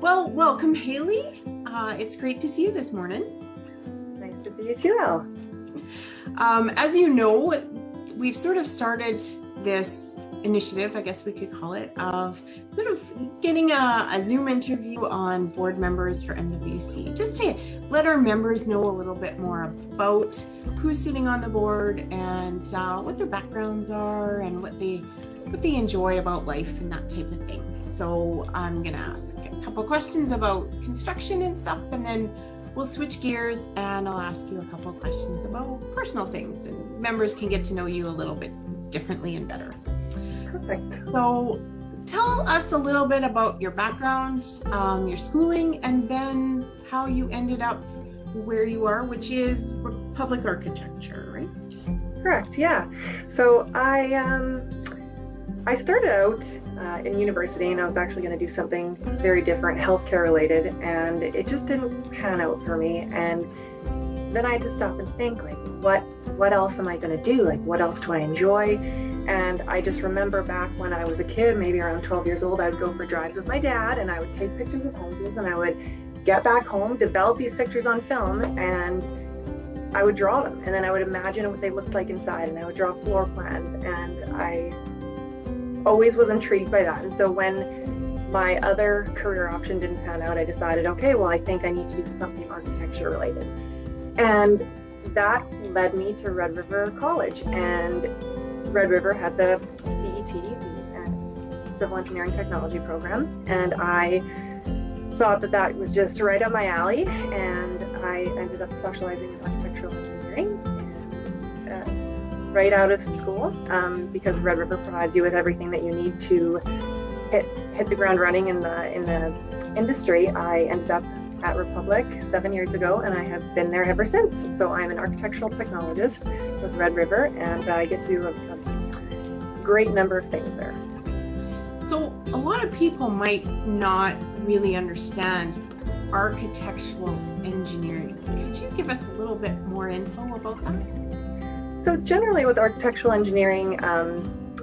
Well, welcome, Hayley. It's great to see you this morning. Nice to see you too, Elle. As you know, we've sort of started this initiative, I guess we could call it, of sort of getting a Zoom interview on board members for MWC, just to let our members know a little bit more about who's sitting on the board and what their backgrounds are and what they enjoy about life and that type of thing. So I'm gonna ask a couple questions about construction and stuff, and then we'll switch gears and I'll ask you a couple questions about personal things, and members can get to know you a little bit differently and better. Perfect. So tell us a little bit about your background, your schooling, and then how you ended up where you are, which is public architecture, right? Correct, yeah. So I started out in university, and I was actually going to do something very different, healthcare related, and it just didn't pan out for me. And then I had to stop and think, like, what else am I going to do? Like, what else do I enjoy? And I just remember back when I was a kid, maybe around 12 years old, I would go for drives with my dad, and I would take pictures of houses, and I would get back home, develop these pictures on film, and I would draw them. And then I would imagine what they looked like inside, and I would draw floor plans, and I always was intrigued by that. And so when my other career option didn't pan out, I decided, okay, well, I think I need to do something architecture related. And that led me to Red River College. And Red River had the CET, the Civil Engineering Technology program. And I thought that that was just right up my alley. And I ended up specializing in architectural engineering. Right out of school, because Red River provides you with everything that you need to hit the ground running in the industry. I ended up at Republic 7 years ago, and I have been there ever since. So I'm an architectural technologist with Red River, and I get to do a great number of things there. So a lot of people might not really understand architectural engineering. Could you give us a little bit more info about that? So generally with architectural engineering,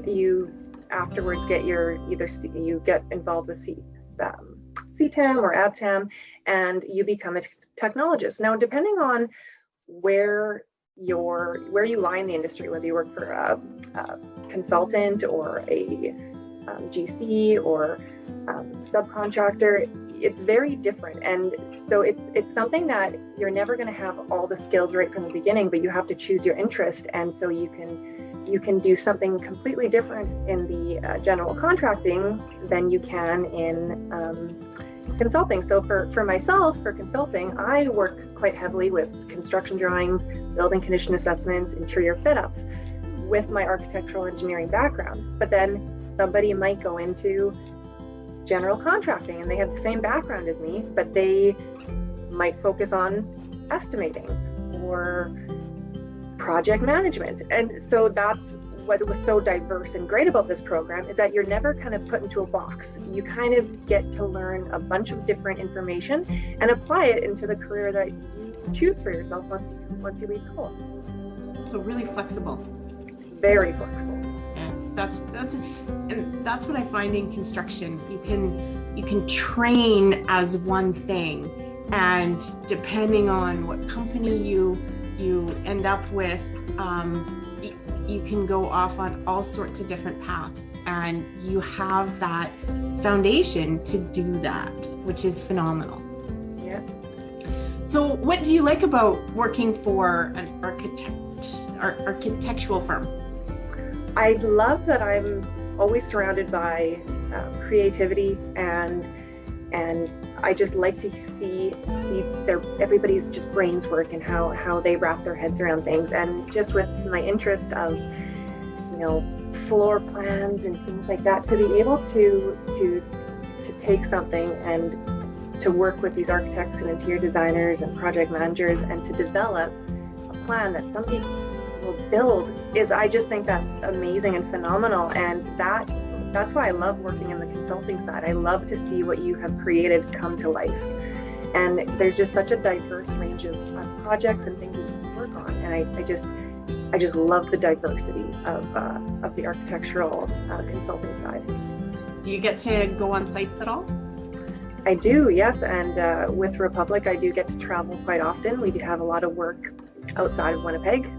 you afterwards get you get involved with CTEM or ABTEM, and you become a technologist. Now, depending on where you lie in the industry, whether you work for a consultant or a GC or subcontractor, it's very different. And so it's something that you're never going to have all the skills right from the beginning, but you have to choose your interest. And so you can do something completely different in the general contracting than you can in consulting. So for myself, for consulting, I work quite heavily with construction drawings, building condition assessments, interior fit-ups with my architectural engineering background. But then somebody might go into general contracting and they have the same background as me, but they might focus on estimating or project management. And so that's what was so diverse and great about this program, is that you're never kind of put into a box. You kind of get to learn a bunch of different information and apply it into the career that you choose for yourself once you leave school. So really flexible. Very flexible. And that's what I find in construction. You can train as one thing, and depending on what company you end up with, you can go off on all sorts of different paths, and you have that foundation to do that, which is phenomenal. Yeah. So what do you like about working for an architectural firm? I love that I'm always surrounded by creativity, and I just like to see everybody's just brains work and how they wrap their heads around things. And just with my interest of floor plans and things like that, to be able to take something and to work with these architects and interior designers and project managers and to develop a plan that somebody will build I just think that's amazing and phenomenal. And that's why I love working in the consulting side. I love to see what you have created come to life. And there's just such a diverse range of projects and things that you can work on. And I just love the diversity of the architectural consulting side. Do you get to go on sites at all? I do, yes. And with Republic, I do get to travel quite often. We do have a lot of work outside of Winnipeg,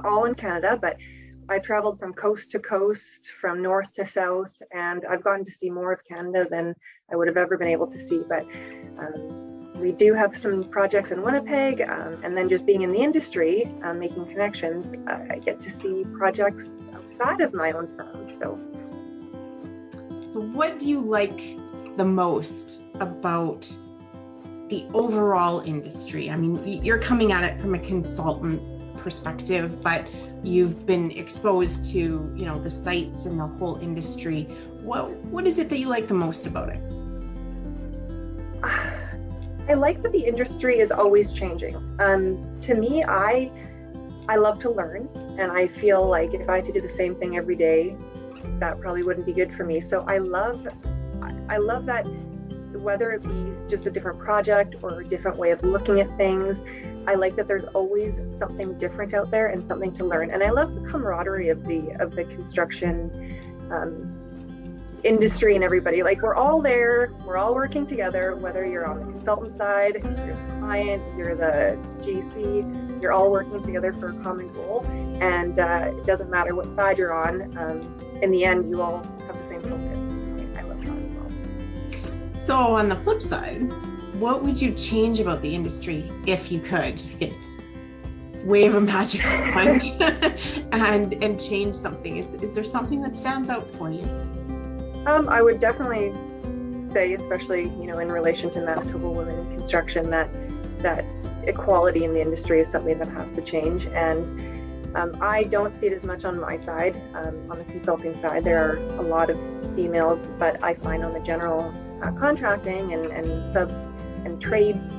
all in Canada, but I traveled from coast to coast, from north to south, and I've gotten to see more of Canada than I would have ever been able to see. But we do have some projects in Winnipeg, and then just being in the industry, making connections, I get to see projects outside of my own firm. So what do you like the most about the overall industry? I mean, you're coming at it from a consultant perspective, but you've been exposed to, you know, the sites and the whole industry. What is it that you like the most about it? I like that the industry is always changing. To me, I love to learn, and I feel like if I had to do the same thing every day, that probably wouldn't be good for me. So I love that, whether it be just a different project or a different way of looking at things, I like that there's always something different out there and something to learn. And I love the camaraderie of the construction industry and everybody. Like, we're all there, we're all working together, whether you're on the consultant side, you're the client, you're the GC, you're all working together for a common goal. And it doesn't matter what side you're on, in the end, you all have the same focus. I love that as well. So on the flip side, what would you change about the industry if you could? If you could wave a magic wand and change something, is there something that stands out for you? I would definitely say, especially, you know, in relation to Manitoba women in construction, that equality in the industry is something that has to change. And I don't see it as much on my side. On the consulting side, there are a lot of females, but I find on the general contracting and sub and trades,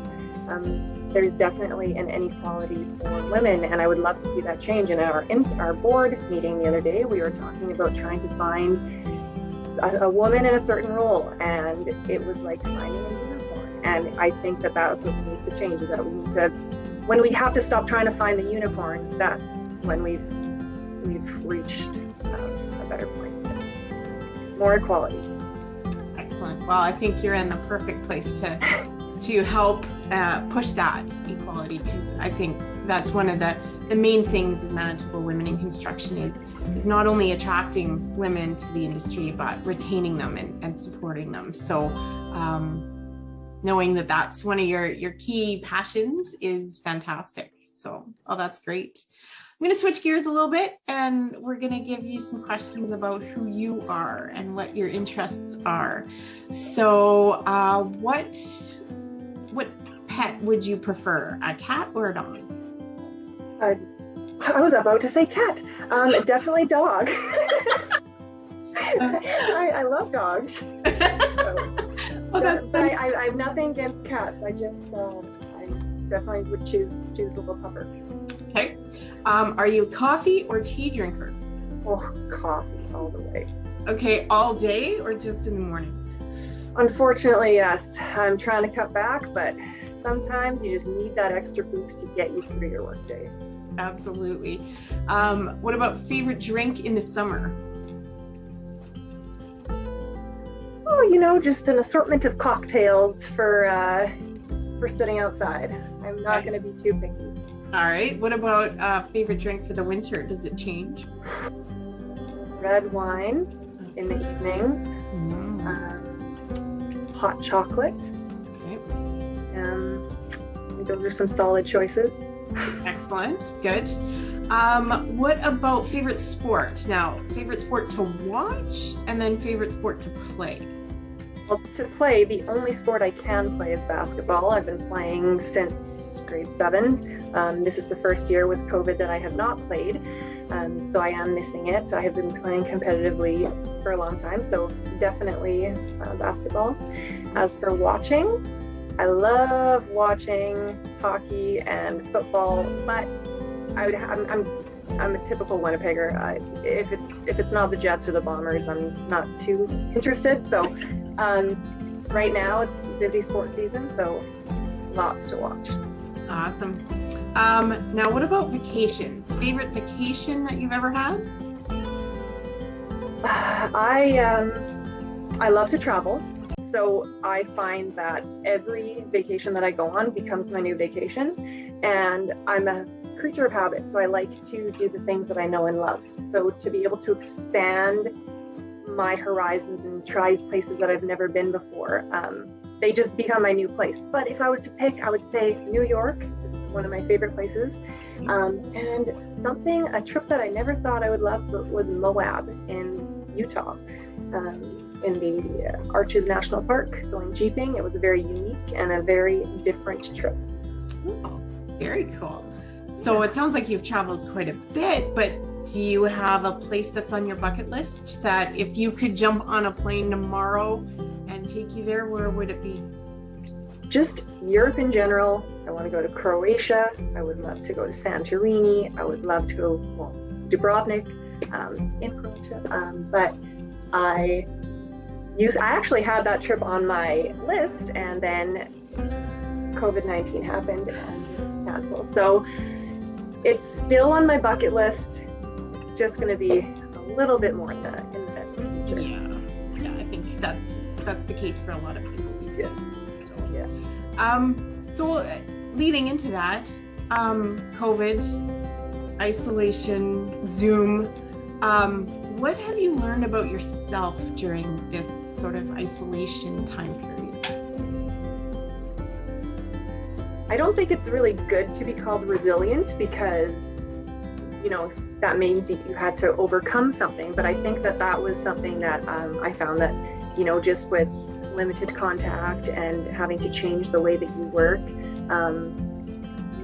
there's definitely an inequality for women, and I would love to see that change. And in our board meeting the other day, we were talking about trying to find a woman in a certain role, and it was like finding a unicorn. And I think that that's what needs to change, is that we need to, when we have to stop trying to find the unicorn, that's when we've reached a better point. More equality. Excellent. Well, I think you're in the perfect place to help push that equality, because I think that's one of the main things of Manitoba Women in Construction is not only attracting women to the industry, but retaining them and supporting them. So knowing that that's one of your key passions is fantastic. So, that's great. I'm going to switch gears a little bit, and we're going to give you some questions about who you are and what your interests are. So what pet would you prefer, a cat or a dog? I was about to say cat. Definitely dog. I love dogs. But I have nothing against cats. I just I definitely would choose a little pupper. Okay. Are you a coffee or tea drinker? Oh, coffee all the way. Okay, all day or just in the morning? Unfortunately, yes. I'm trying to cut back, but sometimes you just need that extra boost to get you through your workday. Absolutely. What about favorite drink in the summer? Oh, you know, just an assortment of cocktails for sitting outside. I'm not going to be too picky. All right. What about favorite drink for the winter? Does it change? Red wine in the evenings. Hot chocolate. Okay. Those are some solid choices. Excellent. Good. What about favorite sport? Now, favorite sport to watch and then favorite sport to play? Well, to play, the only sport I can play is basketball. I've been playing since grade 7. This is the first year with COVID that I have not played, so I am missing it. I have been playing competitively for a long time, so definitely basketball. As for watching, I love watching hockey and football, but I'm a typical Winnipegger. If it's not the Jets or the Bombers, I'm not too interested. So right now it's busy sports season, so lots to watch. Awesome. Now what about vacations? Favorite vacation that you've ever had? I love to travel, so I find that every vacation that I go on becomes my new vacation, and I'm a creature of habit, so I like to do the things that I know and love. So to be able to expand my horizons and try places that I've never been before, they just become my new place. But if I was to pick, I would say New York is one of my favorite places. And a trip that I never thought I would love was Moab in Utah, in the Arches National Park, going jeeping. It was very unique and a very different trip. Oh, very cool. So it sounds like you've traveled quite a bit, but do you have a place that's on your bucket list that if you could jump on a plane tomorrow and take you there, where would it be? Just Europe in general. I want to go to Croatia. I would love to go to Santorini. I would love to go, Dubrovnik in Croatia. But I actually had that trip on my list, and then COVID-19 happened and it was canceled. So it's still on my bucket list. It's just going to be a little bit more in the future. Yeah, I think that's the case for a lot of people these days. So, yeah. So leading into that, COVID, isolation, Zoom, what have you learned about yourself during this sort of isolation time period? I don't think it's really good to be called resilient, because, that means you had to overcome something. But I think that was something that I found that, just with limited contact and having to change the way that you work,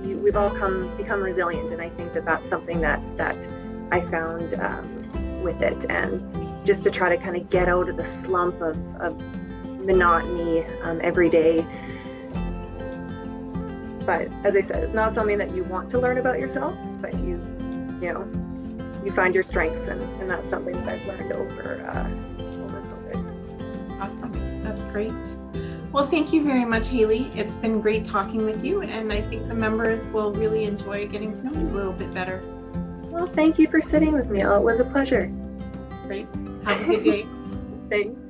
we've all become resilient. And I think that that's something that I found with it, and just to try to kind of get out of the slump of monotony every day. But as I said, it's not something that you want to learn about yourself, but you find your strengths, and that's something that I've learned over COVID. Awesome. That's great. Well, thank you very much, Hayley. It's been great talking with you, and I think the members will really enjoy getting to know you a little bit better. Well, thank you for sitting with me. It was a pleasure. Great. Have a good day. Thanks.